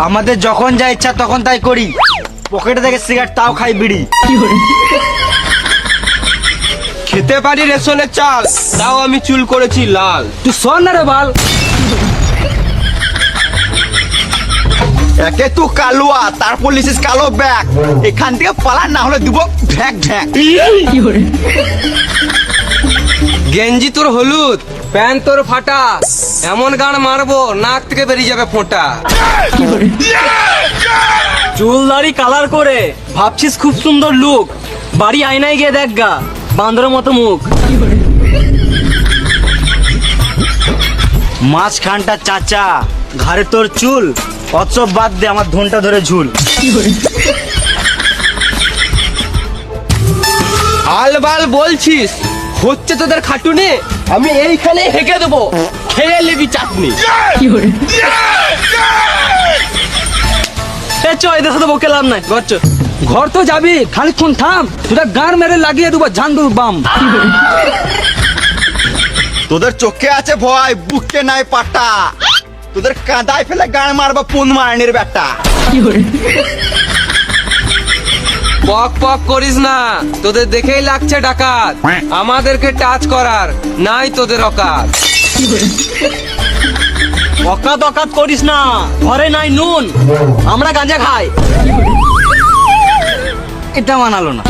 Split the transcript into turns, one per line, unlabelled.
আমাদের যখন যা ইচ্ছা তখন তাই করি, পকেটে থেকে সিগারেট তাও খাই বিড়ি।
খেতে পারি রেশনের চাল, তাও আমি চুল করেছি লাল।
তুই শোন না রে বাল।
একে তু কালুয়া, তারপর লিসিস কালো ব্যাগ। এখান থেকে পালান, না হলে দিব ঢ্যাক ঢ্যাক।
গেঞ্জি তোর হলুদ, প্যান্ট তোর ফাটা, এমন গান মারবো নাক থেকে বেরিয়ে যাবে ফোঁটা।
চুল দাড়ি কালার করে ভাবছিস খুব সুন্দর লুক, বাড়ি আয়নায় গিয়ে দেখ গা বান্দরের মতো মুখ।
মাঝখানটা চাচা, ঘাড়ে তোর চুল, অচব বাদ দে, আমার ধনটা ধরে ঝুল।
আলবাল বলছিস, হচ্ছে তোদের খাটুনে, আমি এইখানে হেঁকে দেবো, খেয়ে নিবি চাটনি।
এ চ, এদের সাথে বকে লাভ নাই, ঘর চ। ঘর তো যাবি, খানিকক্ষণ থাম, তোরা গান মেরে লাগিয়ে দেবো ঝান্ডুর বাম।
তোদের চোখে আছে ভয়, বুকে নাই পাটা, তোদের কাঁদায় ফেলে গান মারবা পুন মারানির ব্যাটা।
পক পক করিস না, তোদের দেখেই লাগছে ডাকাত, আমাদেরকে টাচ করার নাই তোদের অকাত।
অকাত অকাত করিস না, ঘরে নাই নুন, আমরা গাঁজা খাই।
এটা মানালো না।